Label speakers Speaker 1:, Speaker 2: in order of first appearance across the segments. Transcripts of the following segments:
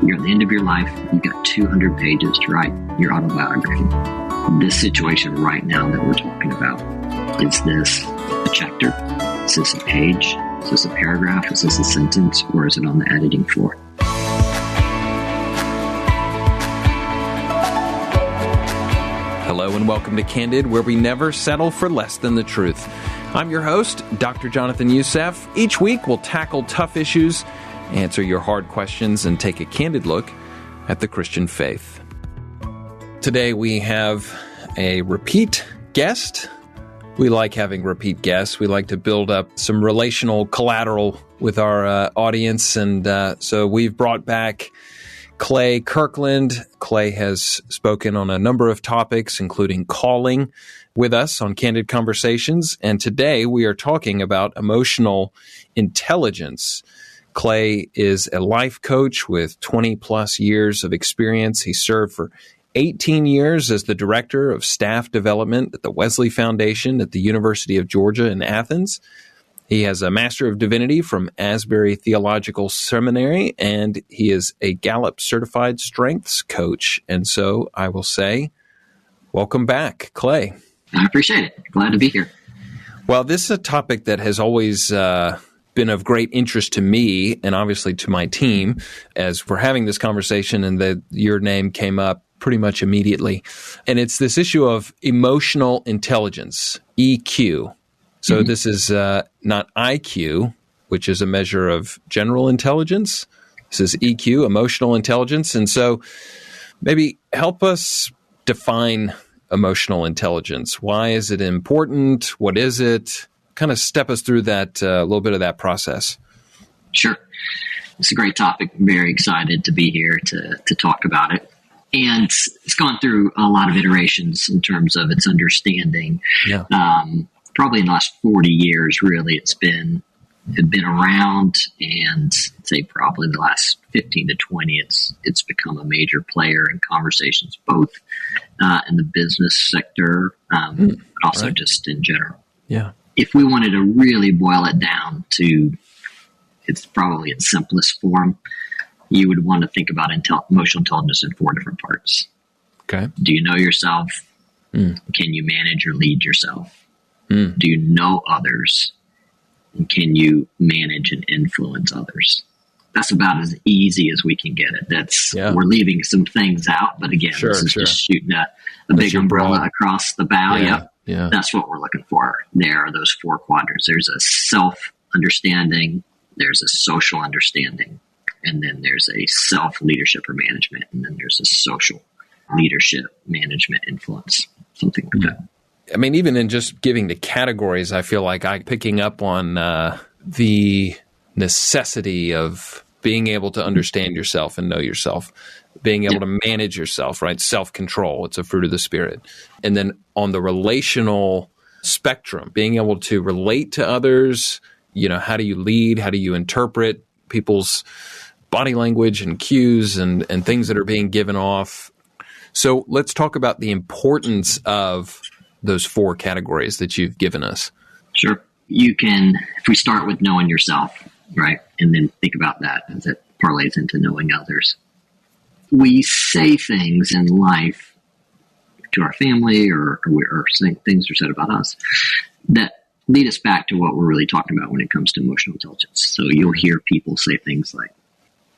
Speaker 1: You're at the end of your life. You've got 200 pages to write your autobiography. This situation right now that we're talking about, is this a chapter? Is this a page? Is this a paragraph? Is this a sentence? Or is it on the editing floor?
Speaker 2: Hello and welcome to Candid, where we never settle for less than the truth. I'm your host, Dr. Jonathan Youssef. Each week we'll tackle tough issues, answer your hard questions, and take a candid look at the Christian faith. Today we have a repeat guest. We like having repeat guests. We like to build up some relational collateral with our audience, and so we've brought back Clay Kirkland. Clay has spoken on a number of topics, including calling, with us on Candid Conversations, and today we are talking about emotional intelligence. Clay is a life coach with 20-plus years of experience. He served for 18 years as the Director of Staff Development at the Wesley Foundation at the University of Georgia in Athens. He has a Master of Divinity from Asbury Theological Seminary, and he is a Gallup Certified Strengths Coach. And so I will say, welcome back, Clay.
Speaker 1: I appreciate it. Glad to be here.
Speaker 2: Well, this is a topic that has always been of great interest to me and obviously to my team as we're having this conversation, and your name came up pretty much immediately. And it's this issue of emotional intelligence, EQ. So This is not IQ, which is a measure of general intelligence. This is EQ, emotional intelligence. And so maybe help us define emotional intelligence. Why is it important? What is it? Kind of step us through that, a little bit of that process.
Speaker 1: Sure. It's a great topic. I'm very excited to be here to talk about it. And it's gone through a lot of iterations in terms of its understanding.
Speaker 2: Yeah.
Speaker 1: Probably in the last 40 years, really, it's been around, and I'd say probably the last 15 to 20, it's become a major player in conversations, both in the business sector, but also just in general.
Speaker 2: Yeah.
Speaker 1: If we wanted to really boil it down to it's probably its simplest form, you would want to think about emotional intelligence in 4 different parts.
Speaker 2: Okay.
Speaker 1: Do you know yourself? Can you manage or lead yourself? Do you know others? And can you manage and influence others? That's about as easy as we can get it. We're leaving some things out, but again, this is just shooting a big umbrella across the bow.
Speaker 2: Yeah.
Speaker 1: That's what we're looking for. There are those 4 quadrants. There's a self-understanding, there's a social understanding, and then there's a self-leadership or management, and then there's a social leadership, management, influence, something like that.
Speaker 2: I mean, even in just giving the categories, I feel like I'm picking up on the necessity of being able to understand yourself and know yourself, being able to manage yourself, right? Self-control, it's a fruit of the Spirit. And then on the relational spectrum, being able to relate to others, how do you lead? How do you interpret people's body language and cues and things that are being given off? So let's talk about the importance of those 4 categories that you've given us.
Speaker 1: Sure. You can, if we start with knowing yourself, right, and then think about that as it parlays into knowing others. We say things in life to our family or things are said about us that lead us back to what we're really talking about when it comes to emotional intelligence. So you'll hear people say things like,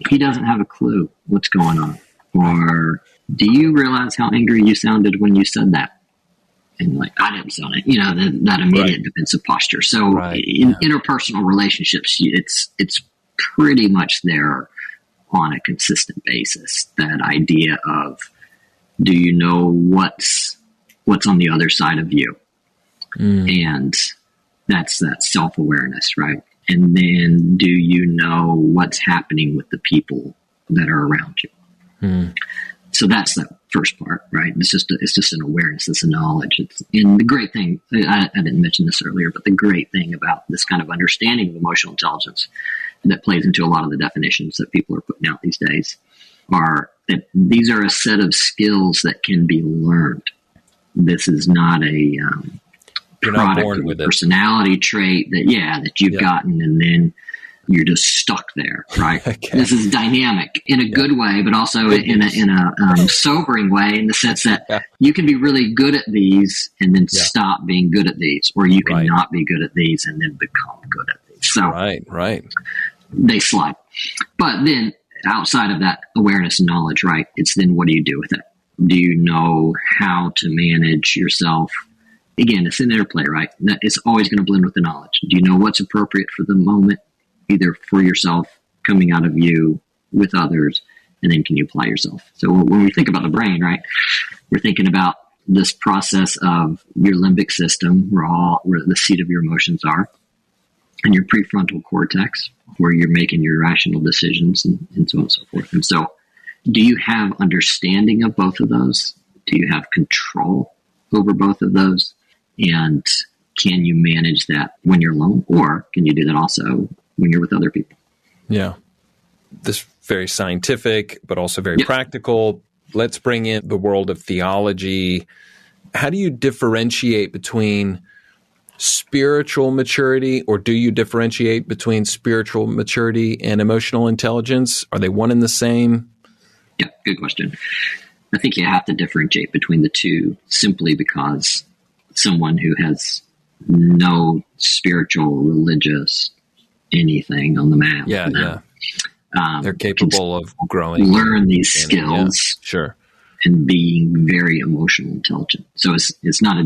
Speaker 1: he doesn't have a clue what's going on. Or, do you realize how angry you sounded when you said that? And I didn't sound it, that immediate defensive posture. So in interpersonal relationships, it's pretty much there on a consistent basis. That idea of, do you know what's on the other side of you? And that's that self-awareness, right? And then, do you know what's happening with the people that are around you? So that's the first part, right? It's just an awareness, it's a knowledge. And the great thing, I didn't mention this earlier, but the great thing about this kind of understanding of emotional intelligence that plays into a lot of the definitions that people are putting out these days are that these are a set of skills that can be learned. This is not a product of a personality trait that you've gotten and then you're just stuck there, right?
Speaker 2: Okay.
Speaker 1: This is dynamic in a good way, but also in a sobering way, in the sense that you can be really good at these and then stop being good at these, or you can not be good at these and then become good at these. So
Speaker 2: right.
Speaker 1: They slide. But then outside of that awareness and knowledge, right, it's then what do you do with it? Do you know how to manage yourself? Again, it's an interplay, right? It's always going to blend with the knowledge. Do you know what's appropriate for the moment, either for yourself, coming out of you, with others, and then can you apply yourself? So when we think about the brain, right, we're thinking about this process of your limbic system, where the seat of your emotions are, and your prefrontal cortex, where you're making your rational decisions and so on and so forth. And so do you have understanding of both of those? Do you have control over both of those? And can you manage that when you're alone? Or can you do that also when you're with other people?
Speaker 2: Yeah. This very scientific, but also very practical. Let's bring in the world of theology. How do you differentiate between spiritual maturity, or do you differentiate between spiritual maturity and emotional intelligence? Are they one and the same?
Speaker 1: Yeah, good question. I think you have to differentiate between the two simply because someone who has no spiritual, religious, anything on the map.
Speaker 2: They're capable of growing.
Speaker 1: Learn these skills.
Speaker 2: Yeah, sure.
Speaker 1: And being very emotional intelligent. So it's not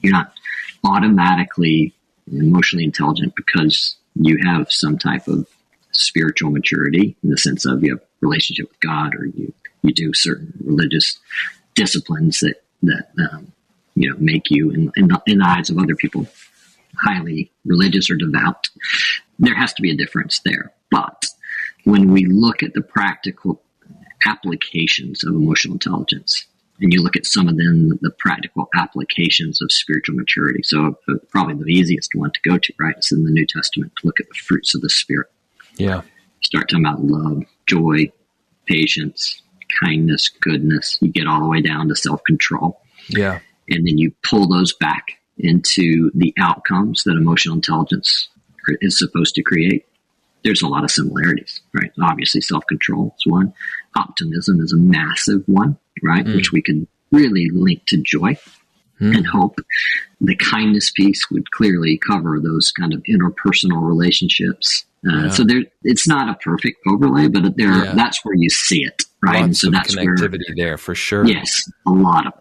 Speaker 1: you're not automatically emotionally intelligent because you have some type of spiritual maturity in the sense of you have a relationship with God, or you do certain religious disciplines that make you in the eyes of other people highly religious or devout. There has to be a difference there. But when we look at the practical applications of emotional intelligence, and you look at some of them, the practical applications of spiritual maturity. So probably the easiest one to go to, right? It's in the New Testament to look at the fruits of the Spirit.
Speaker 2: Yeah.
Speaker 1: Start talking about love, joy, patience, kindness, goodness. You get all the way down to self-control.
Speaker 2: Yeah.
Speaker 1: And then you pull those back into the outcomes that emotional intelligence is supposed to create. There's a lot of similarities, right? Obviously, self-control is one. Optimism is a massive one, right? Which we could really link to joy and hope. The kindness piece would clearly cover those kind of interpersonal relationships. So it's not a perfect overlay, but that's where you see it, right?
Speaker 2: Lots
Speaker 1: and so
Speaker 2: of
Speaker 1: that's
Speaker 2: connectivity there for sure.
Speaker 1: Yes, a lot of it.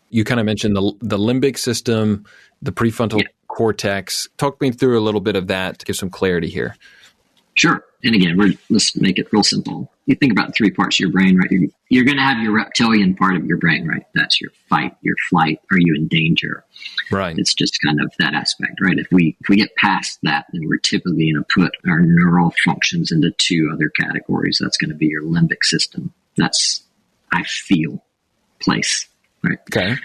Speaker 2: You kind of mentioned the limbic system, the prefrontal cortex. Talk me through a little bit of that to give some clarity here.
Speaker 1: Sure. And again, let's make it real simple. You think about 3 parts of your brain, right? You're going to have your reptilian part of your brain, right? That's your fight, your flight. Are you in danger?
Speaker 2: Right.
Speaker 1: It's just kind of that aspect, right? If we get past that, then we're typically going to put our neural functions into 2 other categories. That's going to be your limbic system. That's I feel place, right?
Speaker 2: Okay.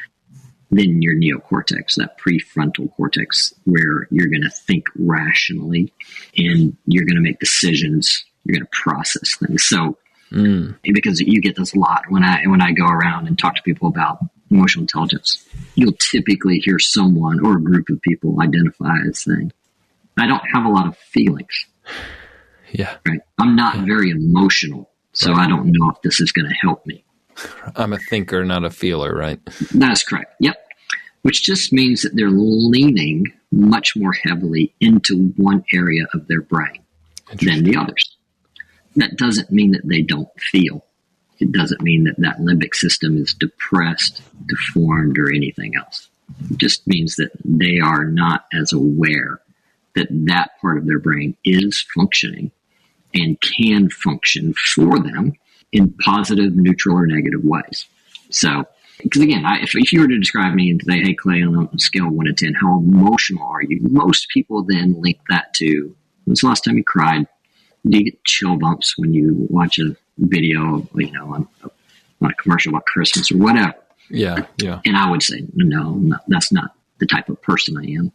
Speaker 1: Then your neocortex, that prefrontal cortex, where you're going to think rationally and you're going to make decisions. You're going to process things. So, because you get this a lot when I go around and talk to people about emotional intelligence, you'll typically hear someone or a group of people identify as saying, "I don't have a lot of feelings."
Speaker 2: Yeah.
Speaker 1: Right. I'm not very emotional, so I don't know if this is going to help me.
Speaker 2: I'm a thinker, not a feeler, right?
Speaker 1: That's correct. Yep. Which just means that they're leaning much more heavily into one area of their brain than the others. That doesn't mean that they don't feel. It doesn't mean that that limbic system is depressed, deformed, or anything else. It just means that they are not as aware that that part of their brain is functioning and can function for them in positive, neutral, or negative ways. So, because again, if you were to describe me and say, "Hey, Clay, on a scale of 1 to 10, how emotional are you?" Most people then link that to, when's the last time you cried? Do you get chill bumps when you watch a video, on a commercial about Christmas or whatever?
Speaker 2: Yeah, yeah.
Speaker 1: And I would say, no, that's not the type of person I am.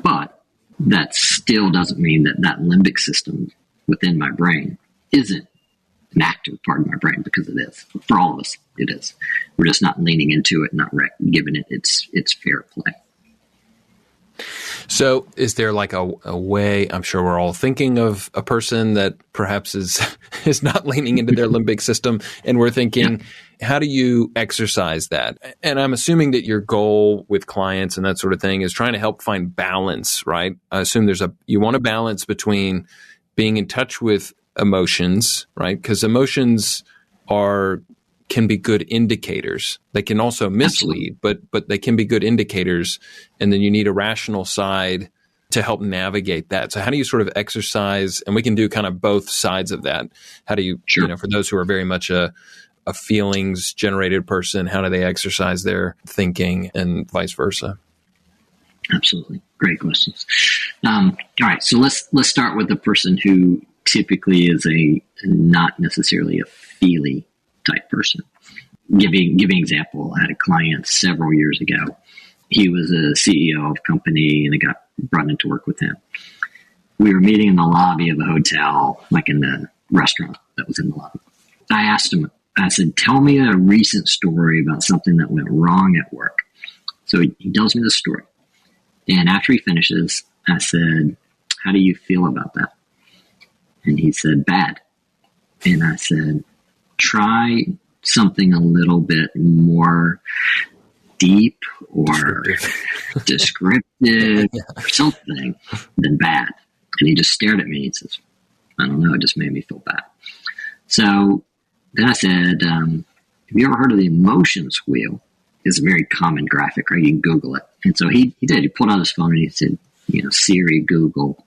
Speaker 1: But that still doesn't mean that that limbic system within my brain isn't an active part of my brain, because it is. For all of us, it is. We're just not leaning into it, not giving it its fair play.
Speaker 2: So is there like a way, I'm sure we're all thinking of a person that perhaps is not leaning into their limbic system, and we're thinking, how do you exercise that? And I'm assuming that your goal with clients and that sort of thing is trying to help find balance, right? I assume you want a balance between being in touch with emotions, right? Because emotions can be good indicators. They can also mislead, but they can be good indicators. And then you need a rational side to help navigate that. So how do you sort of exercise? And we can do kind of both sides of that. How do you, for those who are very much a feelings generated person, how do they exercise their thinking and vice versa?
Speaker 1: Absolutely. Great questions. All right. So let's start with the person who typically is not necessarily a feely type person. Giving example, I had a client several years ago. He was a CEO of a company, and I got brought into work with him. We were meeting in the lobby of a hotel, like in the restaurant that was in the lobby. I asked him, I said, tell me a recent story about something that went wrong at work. So he tells me the story. And after he finishes, I said, how do you feel about that? And he said, bad. And I said, try something a little bit more deep or descriptive or something than bad. And he just stared at me and says, I don't know, it just made me feel bad. So then I said, have you ever heard of the emotions wheel? It's a very common graphic, right? You can Google it. And so he did. He pulled out his phone and he said, Siri, Google.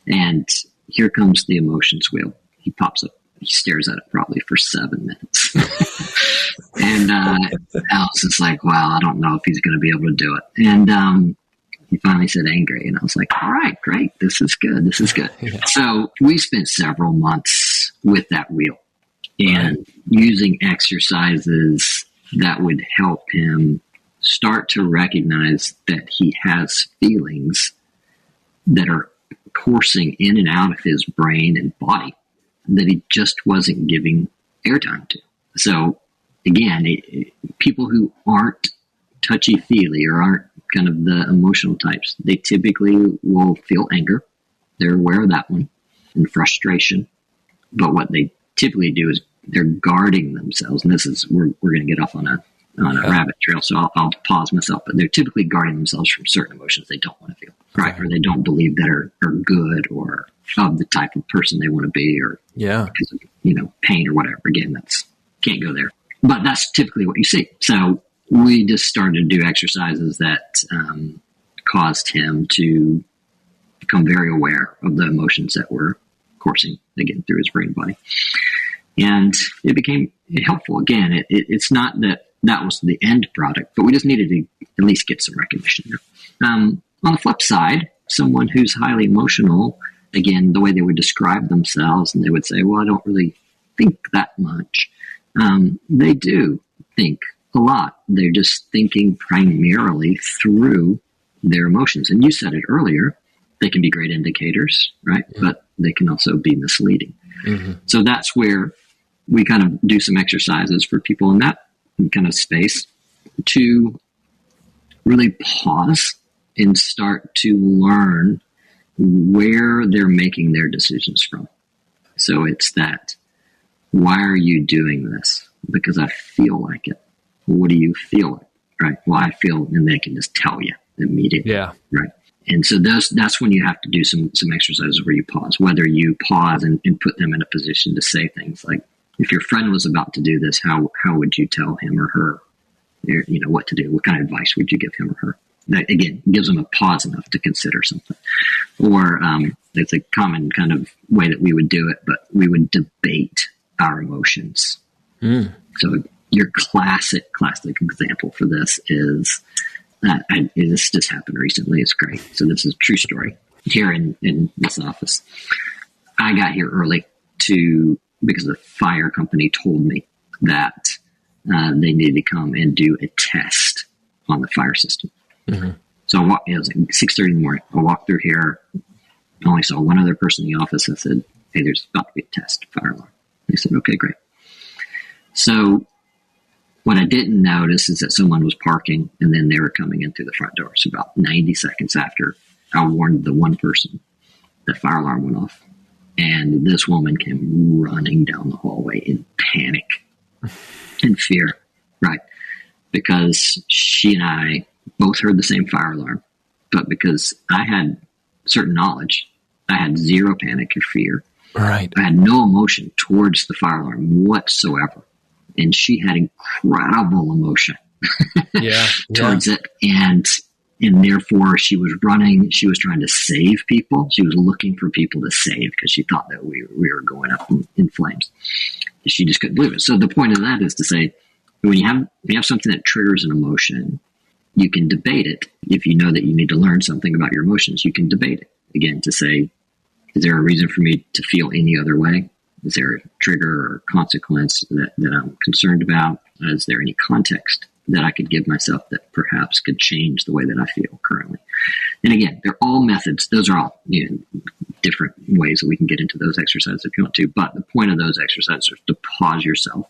Speaker 1: And here comes the emotions wheel. He pops up. He stares at it probably for 7 minutes. And I was just like, wow, I don't know if he's going to be able to do it. And he finally said angry. And I was like, all right, great. This is good. This is good. Yeah. So we spent several months with that wheel and using exercises that would help him start to recognize that he has feelings that are coursing in and out of his brain and body that he just wasn't giving airtime to. So again, people who aren't touchy-feely or aren't kind of the emotional types, they typically will feel anger. They're aware of that one, and frustration. But what they typically do is they're guarding themselves. And this is, we're going to get off on a rabbit trail, so I'll pause myself. But they're typically guarding themselves from certain emotions they don't want to feel, right? Or they don't believe that are good or of the type of person they want to be, or because of, pain or whatever. Again, can't go there. But that's typically what you see. So we just started to do exercises that caused him to become very aware of the emotions that were coursing, again, through his brain body. And it became helpful. Again, it's not that was the end product, but we just needed to at least get some recognition there. On the flip side, someone who's highly emotional, again, the way they would describe themselves, and they would say, well, I don't really think that much. They do think a lot. They're just thinking primarily through their emotions. And you said it earlier, they can be great indicators, right? Yeah. But they can also be misleading. Mm-hmm. So that's where we kind of do some exercises for people in that kind of space to really pause and start to learn where they're making their decisions from. So it's that, why are you doing this? Because I feel like it. Well, what do you feel like? Right? Well, I feel, and they can just tell you immediately. Yeah. Right. And so that's when you have to do some exercises where you pause, whether you pause and put them in a position to say things like, if your friend was about to do this, how would you tell him or her, what to do? What kind of advice would you give him or her? That, again, gives them a pause enough to consider something. Or it's a common kind of way that we would do it, but we would debate our emotions. Mm. So your classic example for this is, this just happened recently. It's great. So this is a true story here in this office. I got here early because the fire company told me that they needed to come and do a test on the fire system. Mm-hmm. So it was like 6:30 in the morning. I walked through here. I only saw one other person in the office. I said, hey, there's about to be a test, fire alarm. They said, okay, great. So what I didn't notice is that someone was parking and then they were coming in through the front door. So about 90 seconds after I warned the one person. The fire alarm went off. And this woman came running down the hallway in panic and fear, right? Because she and I both heard the same fire alarm. But because I had certain knowledge, I had zero panic or fear.
Speaker 2: Right.
Speaker 1: I had no emotion towards the fire alarm whatsoever. And she had incredible emotion towards it. And therefore she was running. She was trying to save people. She was looking for people to save because she thought that we were going up in flames. She just couldn't believe it. So the point of that is to say, when you have something that triggers an emotion, you can debate it. If you know that you need to learn something about your emotions, you can debate it. Again, to say, is there a reason for me to feel any other way? Is there a trigger or consequence that I'm concerned about? Is there any context that I could give myself that perhaps could change the way that I feel currently? And again, they're all methods. Those are all different ways that we can get into those exercises if you want to. But the point of those exercises is to pause yourself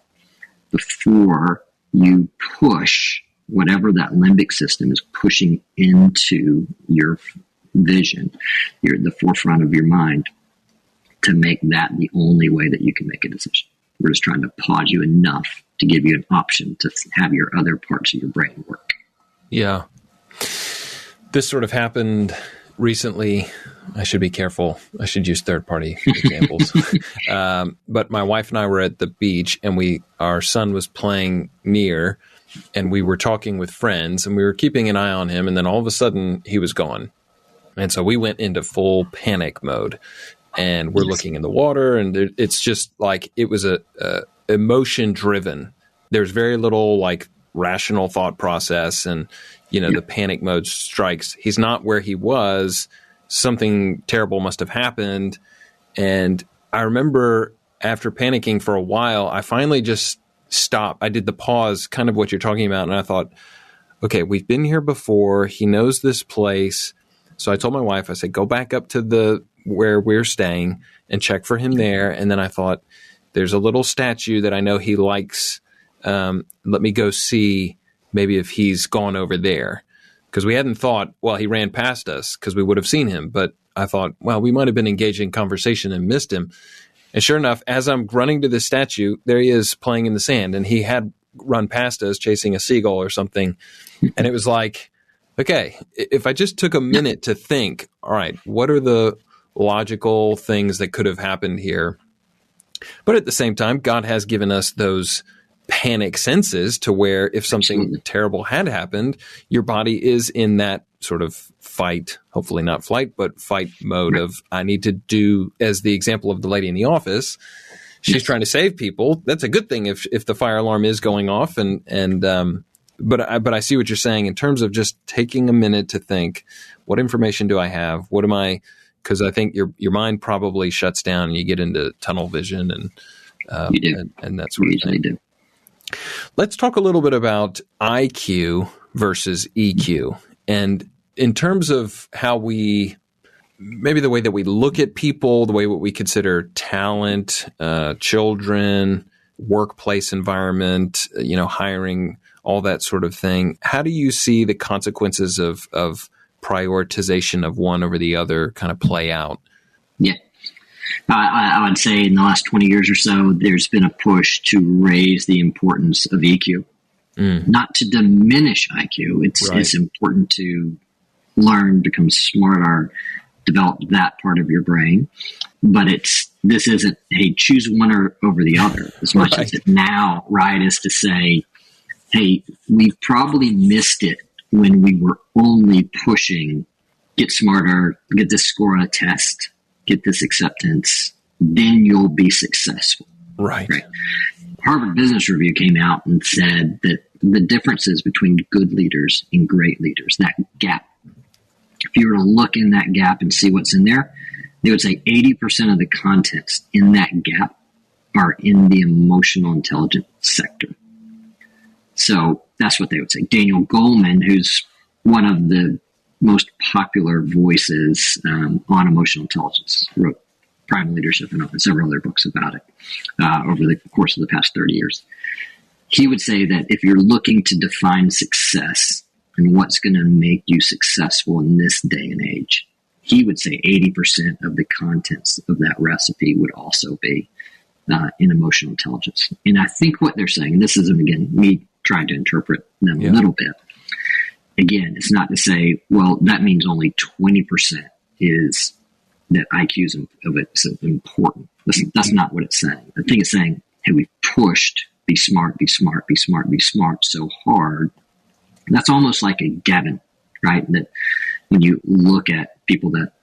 Speaker 1: before you push whatever that limbic system is pushing into your vision, the forefront of your mind, to make that the only way that you can make a decision. We're just trying to pause you enough to give you an option to have your other parts of your brain work.
Speaker 2: Yeah. This sort of happened recently. I should be careful. I should use third-party examples. But my wife and I were at the beach, and our son was playing near, and we were talking with friends, and we were keeping an eye on him, and then all of a sudden he was gone. And so we went into full panic mode. And we're looking in the water, and it's just like it was a emotion driven. There's very little like rational thought process, and the panic mode strikes. He's not where he was. Something terrible must have happened. And I remember after panicking for a while, I finally just stopped. I did the pause, kind of what you're talking about, and I thought, okay, we've been here before. He knows this place. So I told my wife, I said, go back up to where we're staying and check for him there. And then I thought, there's a little statue that I know he likes. Let me go see maybe if he's gone over there. Because we hadn't thought, well, he ran past us because we would have seen him. But I thought, well, we might have been engaged in conversation and missed him. And sure enough, as I'm running to the statue, there he is playing in the sand. And he had run past us chasing a seagull or something. And it was like, okay, if I just took a minute to think, all right, what are the logical things that could have happened here? But at the same time, God has given us those panic senses to where if something terrible had happened, your body is in that sort of fight, hopefully not flight, but fight mode of I need to do, as the example of the lady in the office, she's trying to save people. That's a good thing if the fire alarm is going off. But I see what you're saying in terms of just taking a minute to think, what information do I have? What am I? Because I think your mind probably shuts down and you get into tunnel vision and that sort of thing. Do. Let's talk a little bit about IQ versus EQ. And in terms of how maybe the way that we look at people, the way what we consider talent, children, workplace environment, hiring, all that sort of thing. How do you see the consequences of prioritization of one over the other kind of play out?
Speaker 1: Yeah. I would say in the last 20 years or so, there's been a push to raise the importance of EQ, not to diminish IQ. It's important to learn, become smarter, develop that part of your brain. But this isn't, hey, choose one over the other as much as it now, is to say, hey, we probably missed it when we were only pushing, get smarter, get this score on a test, get this acceptance, then you'll be successful. Right. Harvard Business Review came out and said that the differences between good leaders and great leaders, that gap, if you were to look in that gap and see what's in there, they would say 80% of the contents in that gap are in the emotional intelligence sector. So that's what they would say. Daniel Goleman, who's one of the most popular voices on emotional intelligence, wrote Prime Leadership and several other books about it over the course of the past 30 years. He would say that if you're looking to define success and what's going to make you successful in this day and age, he would say 80% of the contents of that recipe would also be in emotional intelligence. And I think what they're saying, and this isn't, again, me trying to interpret them a little bit. Again, it's not to say, well, that means only 20% is that IQ is important. That's not what it's saying. I think it's saying, hey, we've pushed be smart, be smart, be smart, be smart so hard. That's almost like a given, right? That when you look at people that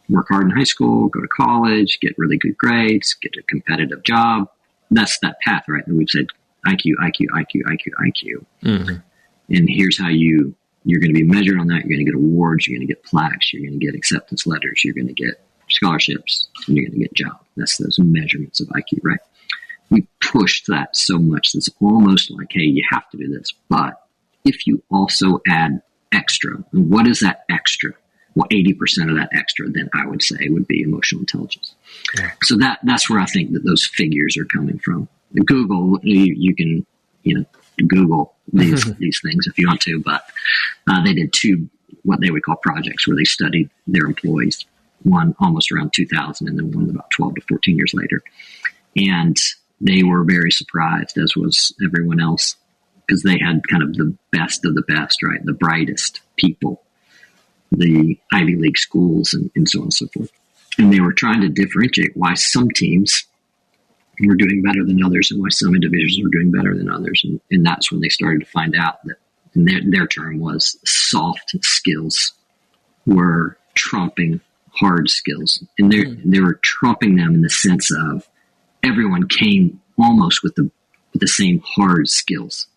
Speaker 1: work hard in high school, go to college, get really good grades, get a competitive job, that's that path, right? That we've said IQ, IQ, IQ, IQ, IQ. Mm-hmm. And here's how you're going to be measured on that. You're going to get awards. You're going to get plaques. You're going to get acceptance letters. You're going to get scholarships. And you're going to get a job. That's those measurements of IQ, right? We pushed that so much that's almost like, hey, you have to do this. But if you also add extra, and what is that extra? Well, 80% of that extra, then I would say would be emotional intelligence. Yeah. So that's where I think that those figures are coming from. Google, you can, Google these things if you want to, but they did two, what they would call projects, where they studied their employees, one almost around 2000 and then one about 12 to 14 years later. And they were very surprised, as was everyone else, because they had kind of the best of the best, right? The brightest people, the Ivy League schools, and so on and so forth. And they were trying to differentiate why some teams were doing better than others and why some individuals were doing better than others. And that's when they started to find out that, and their term was, soft skills were trumping hard skills. And they were trumping them in the sense of everyone came almost with the same hard skills,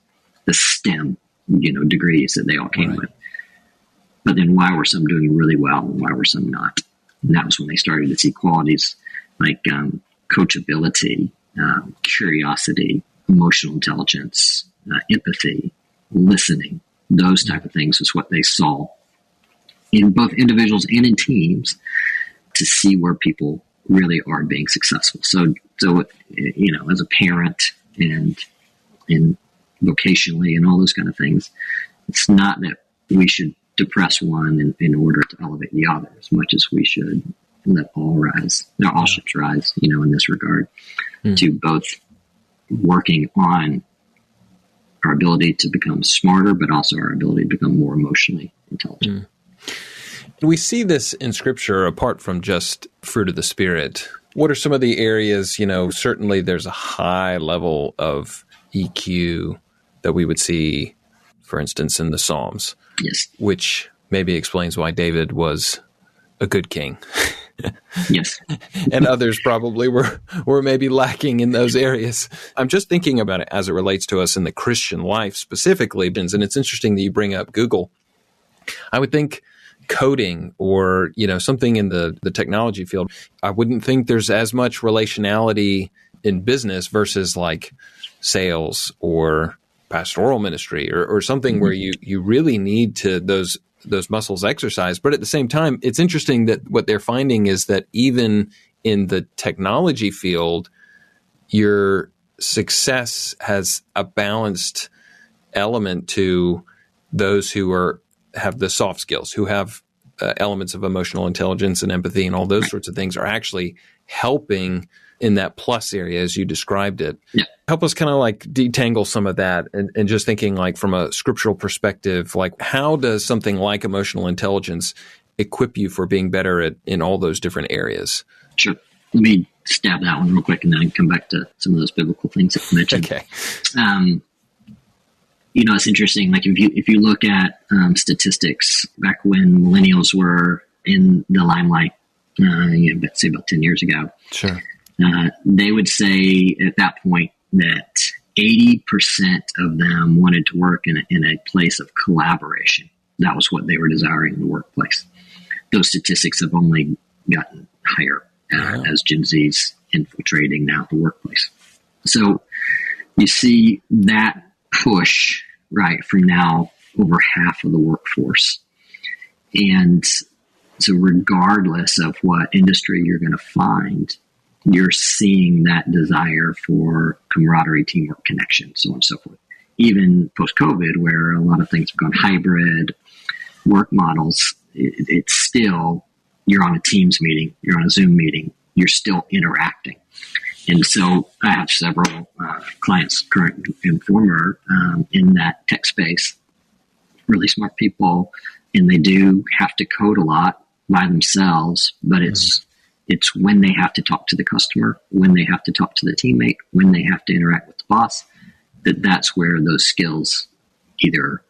Speaker 1: the STEM, degrees that they all came with. But then why were some doing really well and why were some not? And that was when they started to see qualities like coachability, curiosity, emotional intelligence, empathy, listening. Those type of things is what they saw in both individuals and in teams to see where people really are being successful. So as a parent and vocationally and all those kind of things, it's not that we should depress one in order to elevate the other as much as we should let all ships rise, in this regard, to both working on our ability to become smarter, but also our ability to become more emotionally intelligent.
Speaker 2: We see this in Scripture apart from just fruit of the Spirit. What are some of the areas, certainly there's a high level of EQ that we would see, for instance, in the Psalms.
Speaker 1: Yes.
Speaker 2: Which maybe explains why David was a good king.
Speaker 1: Yes.
Speaker 2: And others probably were maybe lacking in those areas. I'm just thinking about it as it relates to us in the Christian life specifically, and it's interesting that you bring up Google. I would think coding or, something in the technology field, I wouldn't think there's as much relationality in business versus like sales or pastoral ministry or something where you really need to those muscles exercised. But at the same time, it's interesting that what they're finding is that even in the technology field, your success has a balanced element to those who have the soft skills, who have elements of emotional intelligence and empathy and all those sorts of things, are actually helping in that plus area as you described it.
Speaker 1: Yeah.
Speaker 2: Help us kind of like detangle some of that and just thinking like from a scriptural perspective, like how does something like emotional intelligence equip you for being better in all those different areas?
Speaker 1: Sure. Let me stab that one real quick and then I can come back to some of those biblical things that you mentioned.
Speaker 2: Okay.
Speaker 1: It's interesting. Like if you look at statistics back when millennials were in the limelight, say about 10 years ago.
Speaker 2: Sure.
Speaker 1: They would say at that point that 80% of them wanted to work in a place of collaboration. That was what they were desiring in the workplace. Those statistics have only gotten higher as Gen Z's infiltrating now the workplace. So you see that push, right, from now over half of the workforce. And so regardless of what industry you're going to find, you're seeing that desire for camaraderie, teamwork, connection, so on and so forth. Even post-COVID, where a lot of things have gone hybrid, work models, it's still, you're on a Teams meeting, you're on a Zoom meeting, you're still interacting. And so I have several clients, current and former, in that tech space, really smart people, and they do have to code a lot by themselves, but it's when they have to talk to the customer, when they have to talk to the teammate, when they have to interact with the boss, that's where those skills either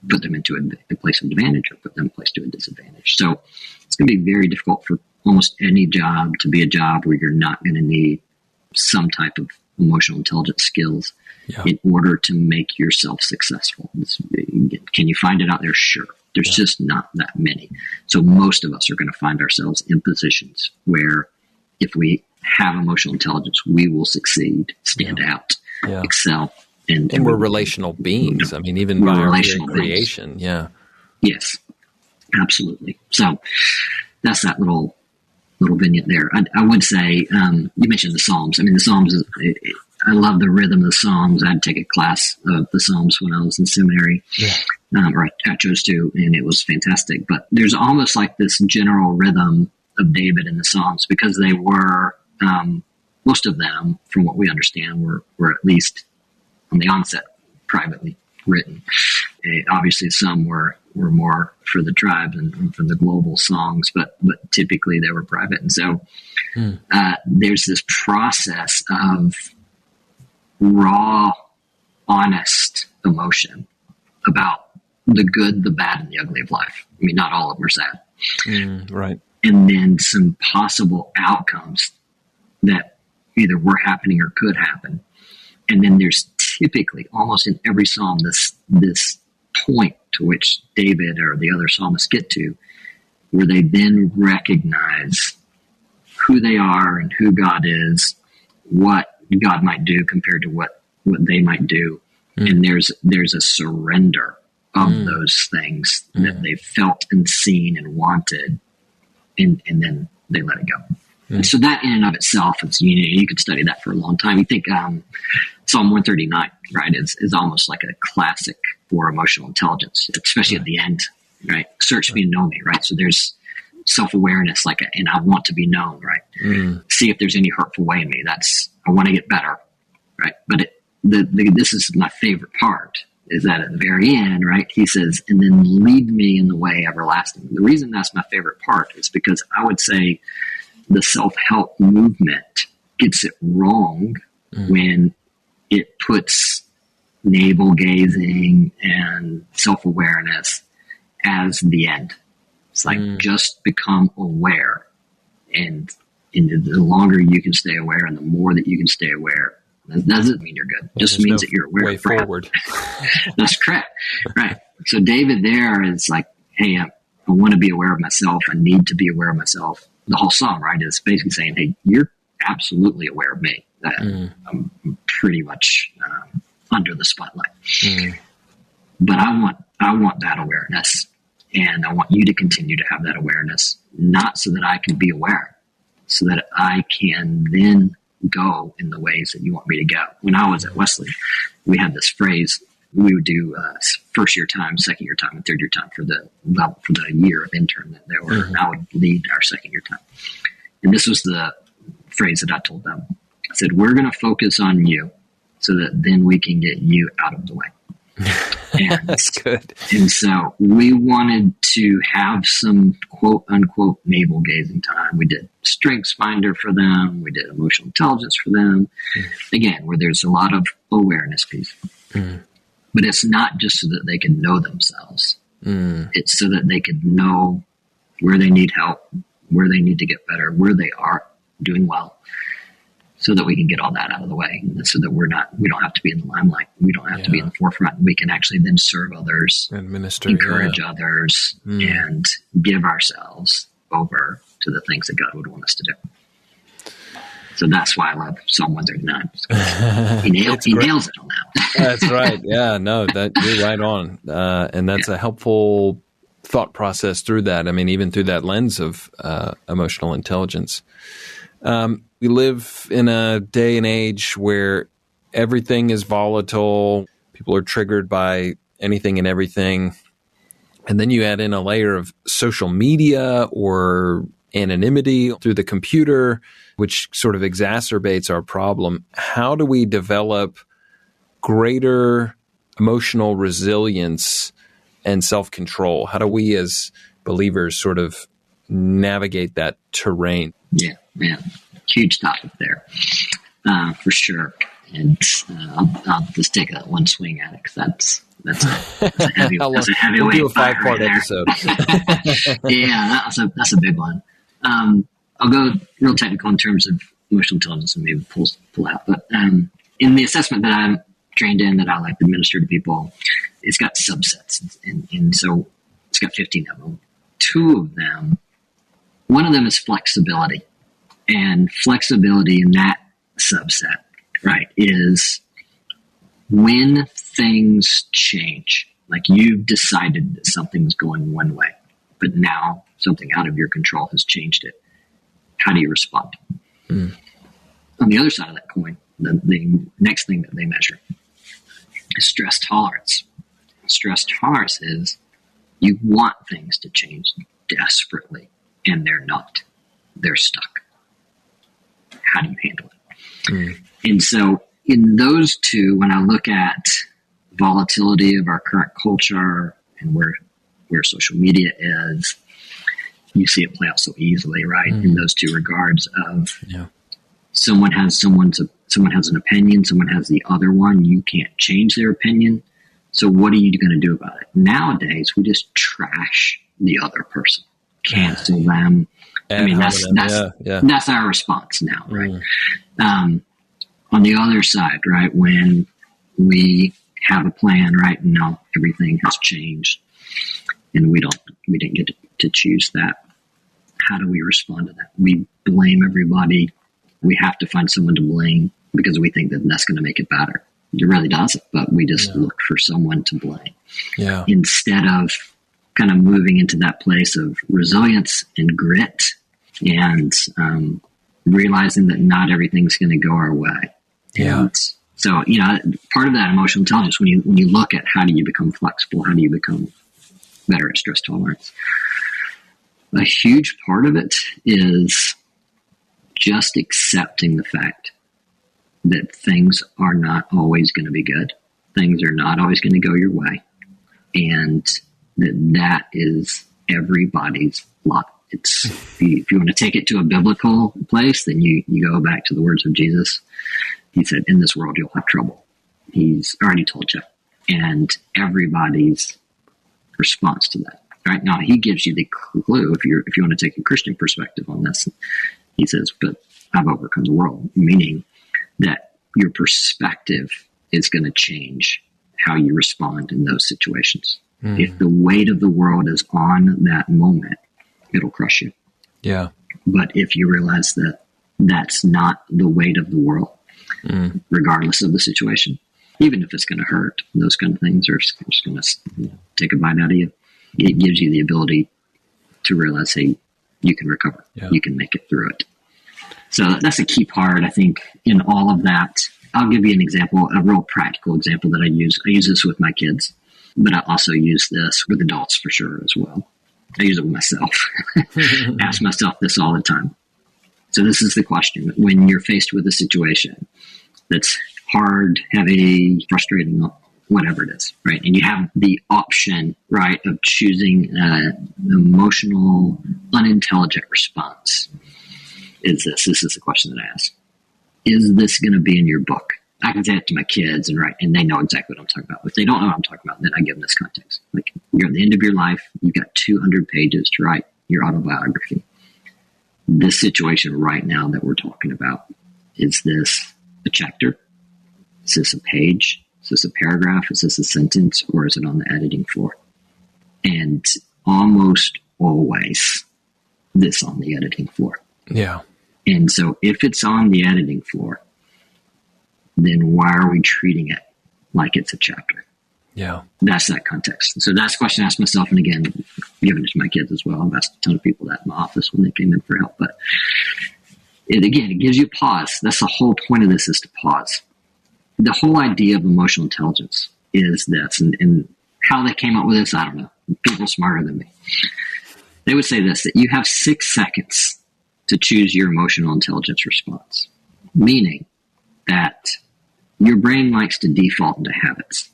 Speaker 1: put them into a place of advantage or put them in a place to a disadvantage. So it's going to be very difficult for almost any job to be a job where you're not going to need some type of emotional intelligence skills in order to make yourself successful. Can you find it out there? Sure. There's just not that many. So most of us are going to find ourselves in positions where if we have emotional intelligence, we will succeed, stand out, excel. And
Speaker 2: we're relational beings. I mean, even by our creation. Beings. Yeah. Yes,
Speaker 1: absolutely. So that's that little vignette there. I would say, you mentioned the Psalms. I mean, the Psalms, I love the rhythm of the Psalms. I had to take a class of the Psalms when I was in seminary, or I chose to, and it was fantastic. But there's almost like this general rhythm of David in the Psalms because they were, most of them, from what we understand, were at least on the onset privately written. Obviously, some were more for the tribes and for the global songs, but typically they were private. And so there's this process of raw, honest emotion about the good, the bad, and the ugly of life. I mean, not all of them are sad.
Speaker 2: Right.
Speaker 1: And then some possible outcomes that either were happening or could happen. And then there's typically, almost in every psalm, this point to which David or the other psalmists get to, where they then recognize who they are and who God is, what God might do compared to what they might do. And there's a surrender of those things that they felt and seen and wanted, and then they let it go. And so that in and of itself, is, you could study that for a long time. You think Psalm 139, right, is almost like a classic for emotional intelligence, especially at the end, right? Search me and know me, right? So there's self-awareness, and I want to be known, right? See if there's any hurtful way in me. I want to get better, right? But this is my favorite part, is that at the very end, right, he says, and then lead me in the way everlasting. The reason that's my favorite part is because I would say the self-help movement gets it wrong when it puts navel gazing and self-awareness as the end. It's like, just become aware. And the longer you can stay aware and the more that you can stay aware, that doesn't mean you're good. It just means that you're aware.
Speaker 2: Way forward.
Speaker 1: That's correct. Right. So David there is like, hey, I want to be aware of myself. I need to be aware of myself. The whole psalm, right, is basically saying, hey, you're absolutely aware of me. I'm pretty much under the spotlight. But I want that awareness, and I want you to continue to have that awareness, not so that I can be aware, so that I can then go in the ways that you want me to go. When I was at Wesley, we had this phrase. We would do first year time, second year time, and third year time for the year of intern that they were. And I would lead our second year time. And this was the phrase that I told them. I said, we're going to focus on you so that then we can get you out of the way. And,
Speaker 2: that's good.
Speaker 1: And so we wanted to have some quote unquote navel gazing time. We did strengths finder for them. We did emotional intelligence for them. Again, where there's a lot of awareness piece. But it's not just so that they can know themselves. It's so that they could know where they need help, where they need to get better, where they are doing well, so that we can get all that out of the way, and so that we don't have to be in the limelight. We don't have to be in the forefront. We can actually then serve others, encourage others, and give ourselves over to the things that God would want us to do. So that's why I love Psalm 139. He nails it on that.
Speaker 2: That's right. Yeah, no, you're right on. And that's a helpful thought process through that. I mean, even through that lens of emotional intelligence. We live in a day and age where everything is volatile. People are triggered by anything and everything. And then you add in a layer of social media or anonymity through the computer, which sort of exacerbates our problem. How do we develop greater emotional resilience and self-control? How do we as believers sort of navigate that terrain?
Speaker 1: Yeah, man, huge topic there, for sure. And I'll just take one swing at it because that's a heavy weight.
Speaker 2: We'll do a 5-part episode.
Speaker 1: Yeah, that's a big one. I'll go real technical in terms of emotional intelligence and maybe pull out. But in the assessment that I'm trained in, that I like to administer to people, it's got subsets, and so it's got 15 of them. 2 of them, one of them is flexibility, and flexibility in that subset, right, is when things change, like you've decided that something's going one way, but now something out of your control has changed it. How do you respond? On the other side of that coin, the next thing that they measure is stress tolerance. Stress tolerance is you want things to change desperately, and they're not. They're stuck. How do you handle it? And so in those 2, when I look at volatility of our current culture and where social media is, you see it play out so easily, right? In those 2 regards of someone has an opinion, someone has the other one. You can't change their opinion. So what are you going to do about it? Nowadays, we just trash the other person, cancel them. I mean, that's our response now, right? On the other side, right, when we have a plan, right, and now everything has changed, and we didn't get to choose that. How do we respond to that? We blame everybody. We have to find someone to blame because we think that that's going to make it better. It really doesn't, but we just look for someone to blame. Yeah. Instead of kind of moving into that place of resilience and grit and realizing that not everything's going to go our way. Yeah. And so, part of that emotional intelligence, when you look at how do you become flexible, how do you become better at stress tolerance, a huge part of it is just accepting the fact that things are not always going to be good. Things are not always going to go your way. And that is everybody's lot. It's if you want to take it to a biblical place, then you go back to the words of Jesus. He said, in this world, you'll have trouble. He's already told you. And everybody's response to that. Right now, he gives you the clue if you want to take a Christian perspective on this. He says, but I've overcome the world, meaning that your perspective is going to change how you respond in those situations. If the weight of the world is on that moment, it'll crush you. Yeah. But if you realize that that's not the weight of the world, regardless of the situation, even if it's going to hurt, those kind of things are just going to take a bite out of you. It gives you the ability to realize, hey, you can recover. Yeah. You can make it through it. So that's a key part, I think, in all of that. I'll give you an example, a real practical example that I use. I use this with my kids, but I also use this with adults for sure as well. I use it with myself. Ask myself this all the time. So this is the question. When you're faced with a situation that's hard, heavy, frustrating, whatever it is, right? And you have the option, right, of choosing an emotional, unintelligent response. This is the question that I ask. Is this going to be in your book? I can say it to my kids and they know exactly what I'm talking about. If they don't know what I'm talking about, then I give them this context. Like, you're at the end of your life, you've got 200 pages to write your autobiography. This situation right now that we're talking about, is this a chapter? Is this a page? Is this a paragraph? Is this a sentence? Or is it on the editing floor? And almost always this on the editing floor. Yeah. And so if it's on the editing floor, then why are we treating it like it's a chapter? Yeah. That's that context. So that's a question I ask myself. And again, giving it to my kids as well. I've asked a ton of people that in my office when they came in for help. But it gives you pause. That's the whole point of this, is to pause. The whole idea of emotional intelligence is this. And how they came up with this, I don't know. People smarter than me. They would say this, that you have 6 seconds to choose your emotional intelligence response, meaning that your brain likes to default into habits.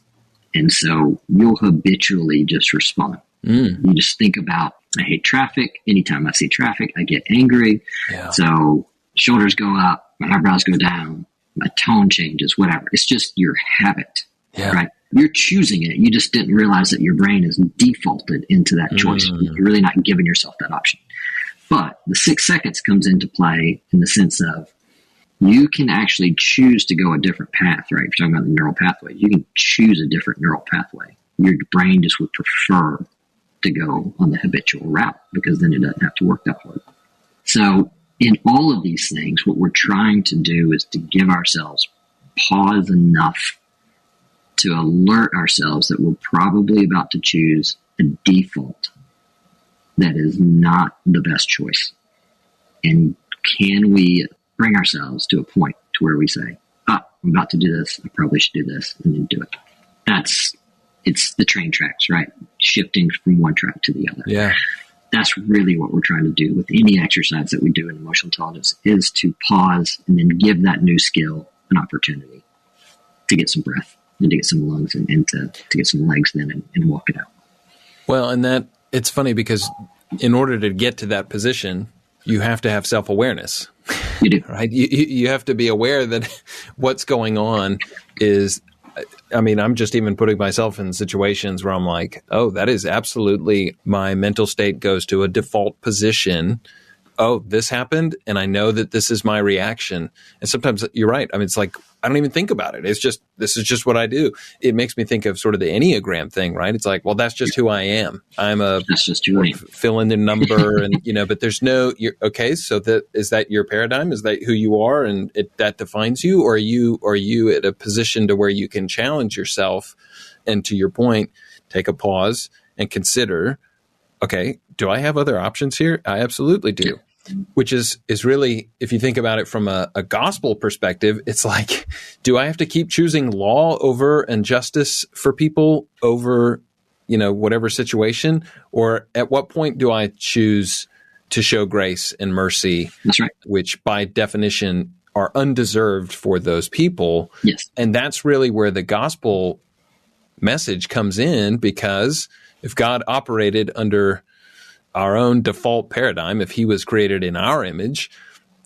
Speaker 1: And so you'll habitually just respond. You just think about, I hate traffic. Anytime I see traffic, I get angry.
Speaker 2: Yeah.
Speaker 1: So shoulders go up, my eyebrows go down, my tone changes, whatever. It's just your habit, right? You're choosing it. You just didn't realize that your brain is defaulted into that choice. You're really not giving yourself that option. But the 6 seconds comes into play in the sense of you can actually choose to go a different path, right? If you're talking about the neural pathway, you can choose a different neural pathway. Your brain just would prefer to go on the habitual route because then it doesn't have to work that hard. So in all of these things, what we're trying to do is to give ourselves pause enough to alert ourselves that we're probably about to choose a default that is not the best choice. And can we bring ourselves to a point to where we say, I'm about to do this, I probably should do this, and then do it. It's the train tracks, right? Shifting from one track to the other.
Speaker 2: Yeah.
Speaker 1: That's really what we're trying to do with any exercise that we do in emotional intelligence, is to pause and then give that new skill an opportunity to get some breath and to get some lungs and to get some legs then and walk it out.
Speaker 2: Well, and that it's funny because in order to get to that position, you have to have self-awareness.
Speaker 1: You do.
Speaker 2: Right? You have to be aware that what's going on is, I mean, I'm just even putting myself in situations where I'm like, oh, that is absolutely, my mental state goes to a default position. Oh, this happened, and I know that this is my reaction. And sometimes you're right. I mean, it's like, I don't even think about it. It's just, this is just what I do. It makes me think of sort of the Enneagram thing, right? It's like, well, that's just who I am. That's just who I am. Fill in the number and, but there's no, okay, so is that your paradigm? Is that who you are and that defines you? Or are you at a position to where you can challenge yourself and, to your point, take a pause and consider, okay, do I have other options here? I absolutely do. Which is really, if you think about it from a gospel perspective, it's like, do I have to keep choosing law over and justice for people over, whatever situation? Or at what point do I choose to show grace and mercy?
Speaker 1: That's right.
Speaker 2: Which by definition are undeserved for those people.
Speaker 1: Yes.
Speaker 2: And that's really where the gospel message comes in, because if God operated under our own default paradigm, if he was created in our image,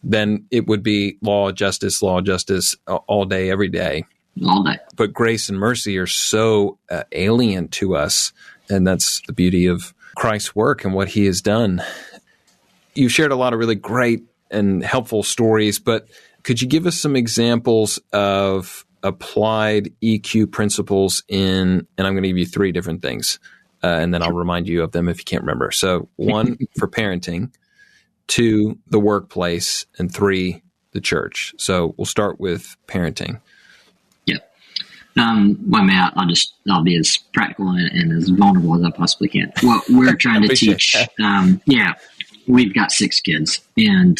Speaker 2: then it would be law, justice all day, every day.
Speaker 1: All day.
Speaker 2: But grace and mercy are so alien to us. And that's the beauty of Christ's work and what he has done. You shared a lot of really great and helpful stories, but could you give us some examples of applied EQ principles and I'm going to give you 3 different things. And then I'll remind you of them if you can't remember. So 1, for parenting, 2, the workplace, and 3, the church. So we'll start with parenting.
Speaker 1: Yeah. I'll be as practical and as vulnerable as I possibly can. What we're trying to teach, we've got 6 kids, and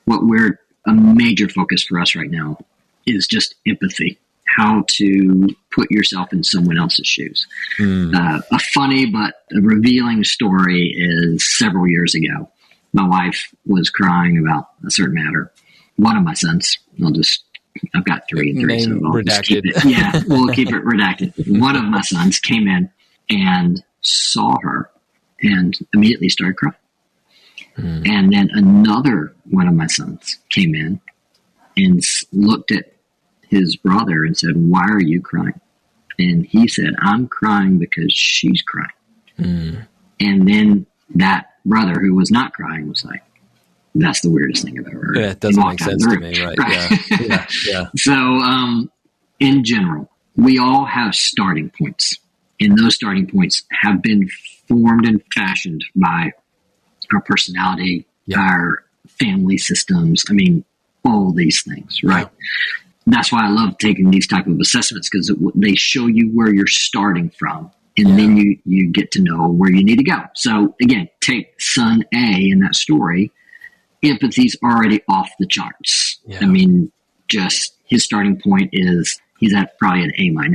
Speaker 1: a major focus for us right now is just empathy. How to put yourself in someone else's shoes. A funny but a revealing story is several years ago. My wife was crying about a certain matter. One of my sons, I've got 3 and 3, so I'll just keep it. Yeah, we'll keep it redacted. One of my sons came in and saw her and immediately started crying. And then another one of my sons came in and looked at his brother and said, "Why are you crying?" And he said, "I'm crying because she's crying." And then that brother who was not crying was like, "That's the weirdest thing I've ever heard."
Speaker 2: Yeah, it doesn't make sense to me, right? Yeah.
Speaker 1: So, in general, we all have starting points, and those starting points have been formed and fashioned by our personality, our family systems. I mean, all these things, right? Yeah. That's why I love taking these type of assessments, because they show you where you're starting from, and then you get to know where you need to go. So again, take son A in that story. Empathy's already off the charts. Yeah. I mean, just his starting point is he's at probably an A-. I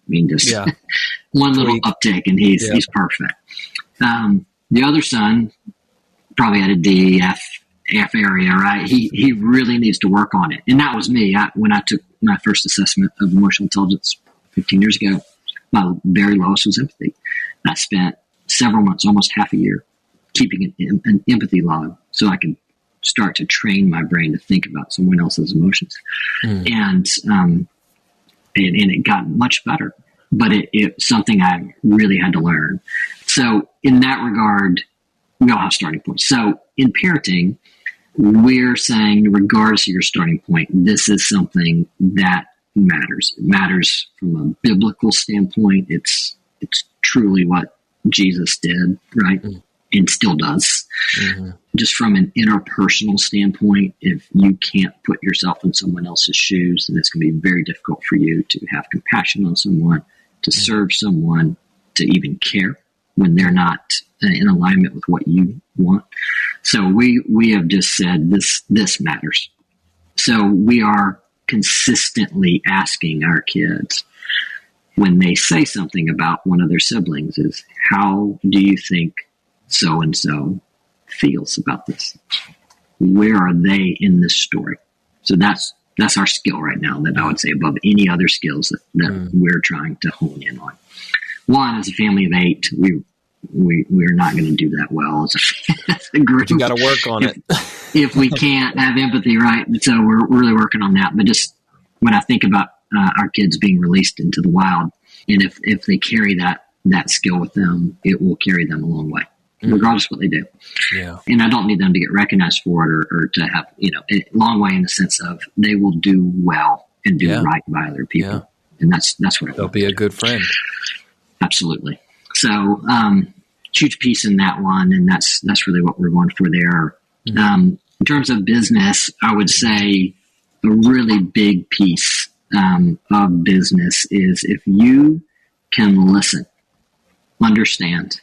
Speaker 1: mean, just one little uptick and he's perfect. The other son probably had a D, F, F area, right? He really needs to work on it. And that was me. When I took my first assessment of emotional intelligence 15 years ago, my very lowest was empathy. I spent several months, almost half a year, keeping an empathy log so I could start to train my brain to think about someone else's emotions. And it got much better, but it's something I really had to learn. So in that regard, we all have starting points. So in parenting, we're saying, regardless of your starting point, this is something that matters. It matters from a biblical standpoint. It's truly what Jesus did, right? And still does. Just from an interpersonal standpoint, if you can't put yourself in someone else's shoes, then it's going to be very difficult for you to have compassion on someone, to serve someone, to even care when they're not in alignment with what you want. So we have just said this matters. So we are consistently asking our kids, when they say something about one of their siblings, is, how do you think so-and-so feels about this? Where are they in this story? So that's our skill right now, that I would say above any other skills that we're trying to hone in on. One, as a family of 8, we're not going to do that well as a group.
Speaker 2: You got to work on it.
Speaker 1: If we can't have empathy, right? So we're really working on that. But just when I think about our kids being released into the wild, and if they carry that skill with them, it will carry them a long way, regardless of what they do.
Speaker 2: Yeah.
Speaker 1: And I don't need them to get recognized for it or to have, a long way in the sense of they will do well and do right by other people. Yeah. And that's what
Speaker 2: they'll be a good friend.
Speaker 1: Absolutely. So, huge piece in that one. And that's really what we're going for there. In terms of business, I would say a really big piece of business is if you can listen, understand,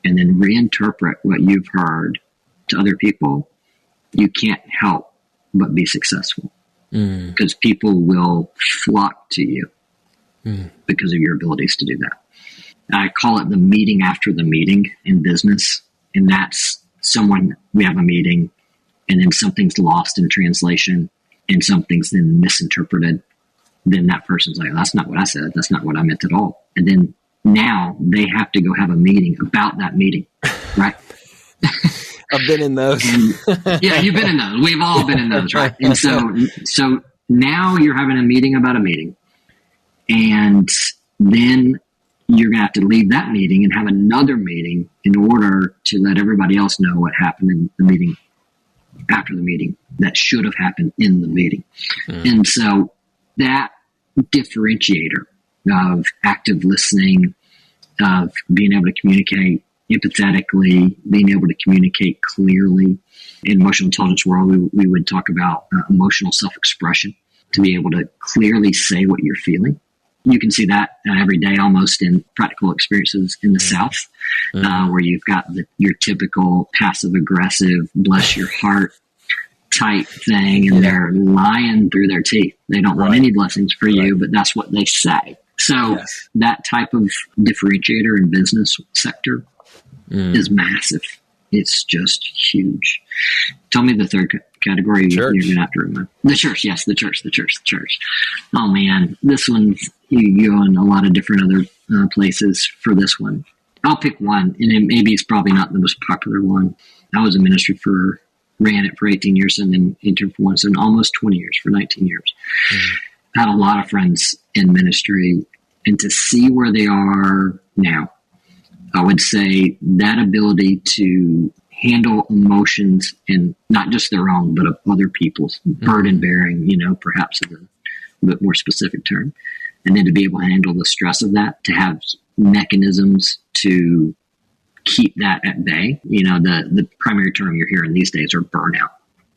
Speaker 1: and then reinterpret what you've heard to other people, you can't help but be successful, because people will flock to you because of your abilities to do that. I call it the meeting after the meeting in business. And that's we have a meeting, and then something's lost in translation and something's then misinterpreted. Then that person's like, that's not what I said. That's not what I meant at all. And then now they have to go have a meeting about that meeting, right?
Speaker 2: I've been in those.
Speaker 1: Yeah, you've been in those. We've all been in those, right? And so now you're having a meeting about a meeting, and then you're going to have to leave that meeting and have another meeting in order to let everybody else know what happened in the meeting after the meeting that should have happened in the meeting. And so that differentiator of active listening, of being able to communicate empathetically, being able to communicate clearly. In emotional intelligence world, we would talk about emotional self-expression, to be able to clearly say what you're feeling. You can see that every day almost in practical experiences in the South, where you've got your typical passive-aggressive, bless your heart type thing, and they're lying through their teeth. They don't want any blessings for you, but that's what they say. So that type of differentiator in business sector is massive. It's just huge. Tell me the third category you're going to have to remember. The church, yes, the church. Oh, man, this one, you go in a lot of different other places for this one. I'll pick one, and maybe it's probably not the most popular one. I was in ministry ran it for 18 years, and then interned for once, and almost 20 years, for 19 years. I had a lot of friends in ministry, and to see where they are now, I would say that ability to handle emotions, and not just their own, but of other people's, burden bearing, perhaps is a bit more specific term. And then to be able to handle the stress of that, to have mechanisms to keep that at bay. The primary term you're hearing these days are burnout.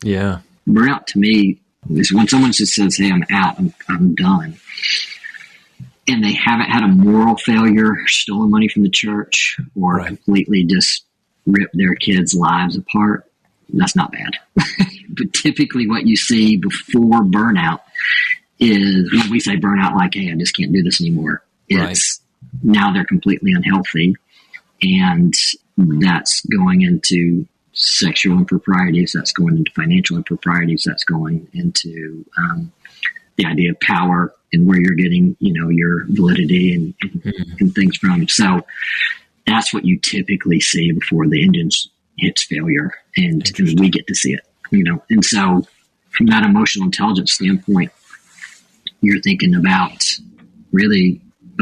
Speaker 2: Yeah.
Speaker 1: Burnout to me is when someone just says, hey, I'm out, I'm done. And they haven't had a moral failure, stolen money from the church, or completely just ripped their kids' lives apart. That's not bad. But typically what you see before burnout is, when we say burnout, like, hey, I just can't do this anymore. It's now they're completely unhealthy. And that's going into sexual improprieties, that's going into financial improprieties, that's going into the idea of power and where you're getting, your validity and things from. So that's what you typically see before the engine hits failure, and we get to see it, And so from that emotional intelligence standpoint, you're thinking about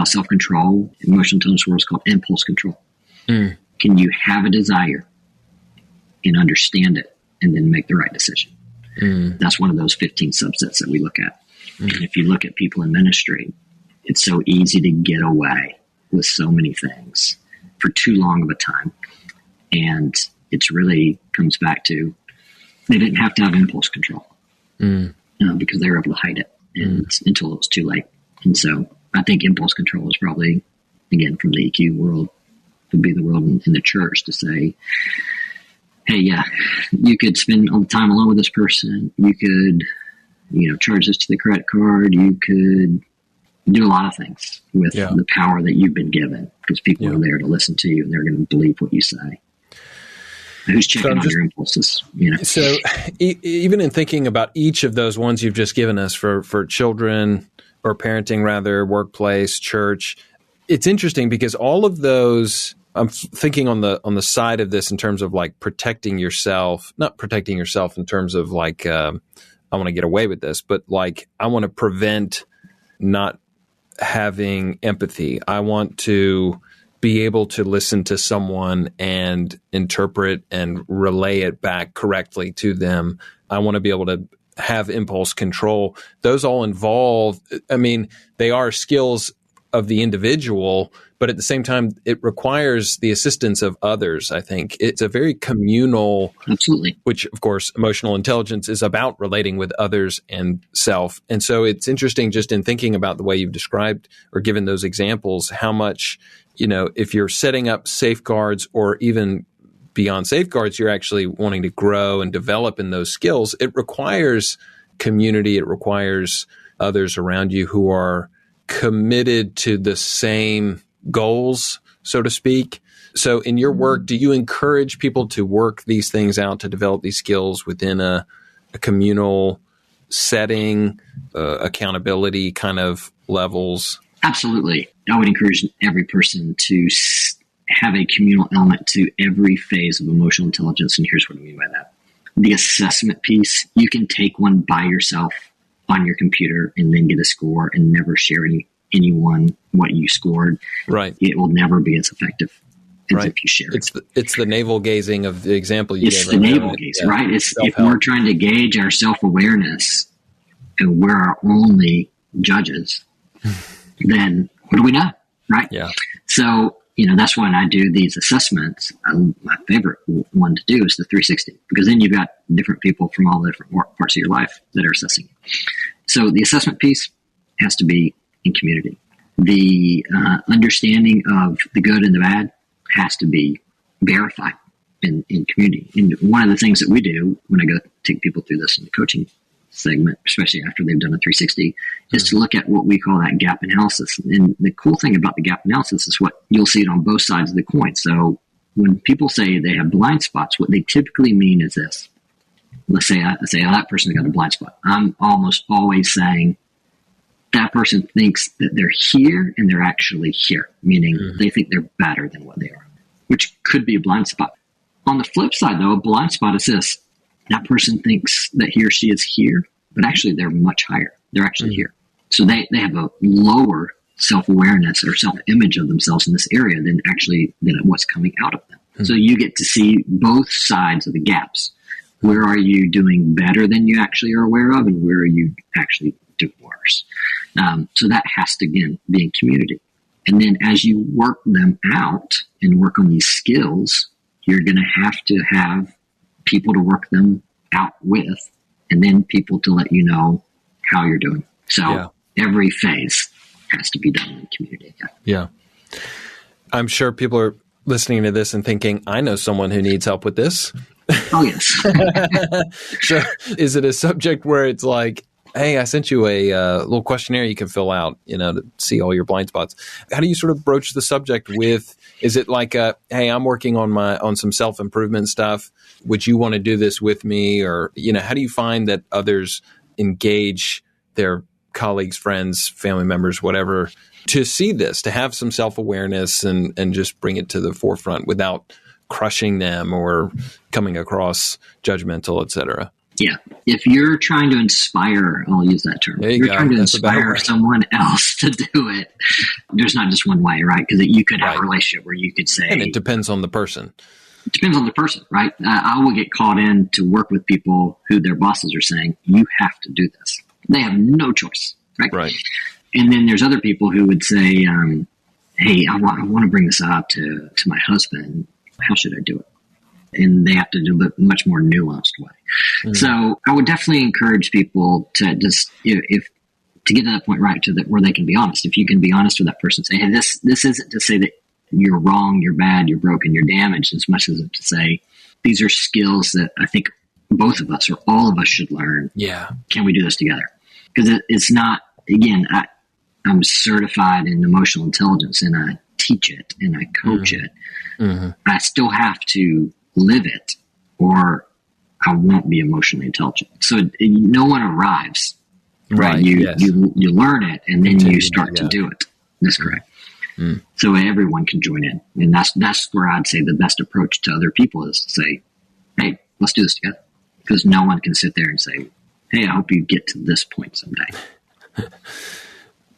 Speaker 1: self-control. Emotional intelligence world is called impulse control. Can you have a desire and understand it and then make the right decision? That's one of those 15 subsets that we look at. And if you look at people in ministry, it's so easy to get away with so many things for too long of a time. And it's really comes back to they didn't have to have impulse control because they were able to hide it until it was too late. And so I think impulse control is probably, again, from the EQ world, would be the world in the church to say, hey, yeah, you could spend all the time alone with this person. You could, charge this to the credit card. You could do a lot of things with the power that you've been given because people are there to listen to you and they're going to believe what you say. Who's checking on your impulses?
Speaker 2: So even in thinking about each of those ones you've just given us for children or parenting, rather, workplace, church, it's interesting because all of those, I'm thinking on the side of this in terms of like protecting yourself, not protecting yourself in terms of like, I want to get away with this, but like I want to prevent not having empathy. I want to be able to listen to someone and interpret and relay it back correctly to them. I want to be able to have impulse control. Those all involve, they are skills of the individual, but at the same time, it requires the assistance of others, I think. It's a very communal,
Speaker 1: absolutely,
Speaker 2: which of course, emotional intelligence is about relating with others and self. And so it's interesting just in thinking about the way you've described or given those examples, how much, if you're setting up safeguards or even beyond safeguards, you're actually wanting to grow and develop in those skills. It requires community. It requires others around you who are committed to the same goals, so to speak. So in your work, do you encourage people to work these things out, to develop these skills within a communal setting, accountability kind of levels?
Speaker 1: Absolutely. I would encourage every person to have a communal element to every phase of emotional intelligence. And here's what I mean by that. The assessment piece, you can take one by yourself on your computer and then get a score and never share anyone what you scored.
Speaker 2: Right.
Speaker 1: It will never be as effective as if you share it.
Speaker 2: It's the navel gazing of the example you gave.
Speaker 1: It's the navel gaze, right? It's if we're trying to gauge our self-awareness and we're our only judges, then what do we know, right?
Speaker 2: Yeah.
Speaker 1: So, that's when I do these assessments. My favorite one to do is the 360, because then you've got different people from all the different parts of your life that are assessing. So the assessment piece has to be in community. The understanding of the good and the bad has to be verified in community. And one of the things that we do when I go take people through this in the coaching segment, especially after they've done a 360, is to look at what we call that gap analysis. And the cool thing about the gap analysis is what you'll see it on both sides of the coin. So when people say they have blind spots, what they typically mean is this. Let's say I say, that person's got a blind spot. I'm almost always saying that person thinks that they're here and they're actually here, meaning they think they're better than what they are, which could be a blind spot. On the flip side, though, a blind spot is this. That person thinks that he or she is here, but actually they're much higher. They're actually here. So they have a lower self-awareness or self-image of themselves in this area than what's coming out of them. So you get to see both sides of the gaps. Where are you doing better than you actually are aware of, and where are you actually doing worse? So that has to, again, be in community. And then as you work them out and work on these skills, you're going to have people to work them out with, and then people to let you know how you're doing. So every phase has to be done in the community.
Speaker 2: Yeah. I'm sure people are listening to this and thinking, I know someone who needs help with this.
Speaker 1: Oh, yes.
Speaker 2: So is it a subject where it's like, hey, I sent you a little questionnaire you can fill out, to see all your blind spots. How do you sort of broach the subject with, is it like, hey, I'm working on some self-improvement stuff. Would you want to do this with me? Or, how do you find that others engage their colleagues, friends, family members, whatever, to see this, to have some self-awareness and just bring it to the forefront without crushing them or coming across judgmental, et cetera?
Speaker 1: Yeah. If you're trying to inspire, I'll use that term. If you're trying to inspire someone else to do it, there's not just one way, right? Because you could have a relationship where you could say...
Speaker 2: And it depends on the person.
Speaker 1: It depends on the person, right? I will get caught in to work with people who their bosses are saying, you have to do this. They have no choice, right?
Speaker 2: Right.
Speaker 1: And then there's other people who would say, hey, I want to bring this up to my husband. How should I do it? And they have to do it in a much more nuanced way. Mm-hmm. So I would definitely encourage people to just, if to get to that point, right, where they can be honest. If you can be honest with that person, say, hey, this isn't to say that you're wrong, you're bad, you're broken, you're damaged, as much as to say, these are skills that I think both of us or all of us should learn.
Speaker 2: Yeah. Can
Speaker 1: we do this together? Because it's not, again, I'm certified in emotional intelligence and I teach it and I coach it. Mm-hmm. I still have to live it or I won't be emotionally intelligent. So no one arrives, right? You learn it and then you start to do it. That's correct. Mm. So everyone can join in. And that's where I'd say the best approach to other people is to say, hey, let's do this together. Because no one can sit there and say, hey, I hope you get to this point someday.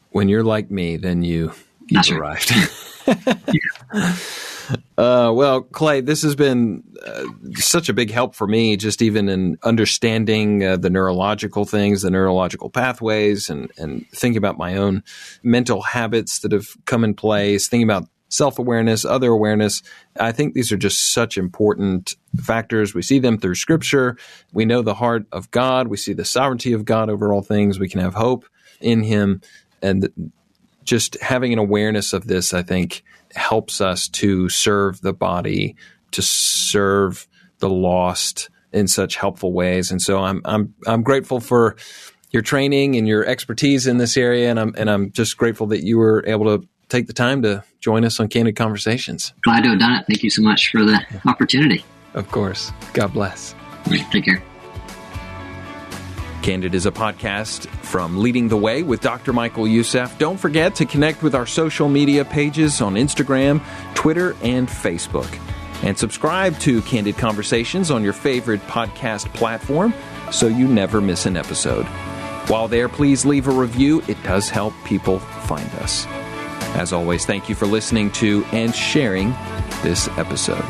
Speaker 2: When you're like me, then you've arrived.
Speaker 1: Yeah.
Speaker 2: Well, Clay, this has been such a big help for me, just even in understanding the neurological things, the neurological pathways, and thinking about my own mental habits that have come in place, thinking about self-awareness, other awareness. I think these are just such important factors. We see them through Scripture. We know the heart of God. We see the sovereignty of God over all things. We can have hope in Him. And just having an awareness of this, I think, helps us to serve the body, to serve the lost in such helpful ways. And so I'm grateful for your training and your expertise in this area, and I'm just grateful that you were able to take the time to join us on Candid Conversations.
Speaker 1: Glad to have done it. Thank you so much for the opportunity.
Speaker 2: Of course. God bless.
Speaker 1: Take care.
Speaker 2: Candid is a podcast from Leading the Way with Dr. Michael Youssef. Don't forget to connect with our social media pages on Instagram, Twitter, and Facebook. And subscribe to Candid Conversations on your favorite podcast platform so you never miss an episode. While there, please leave a review. It does help people find us. As always, thank you for listening to and sharing this episode.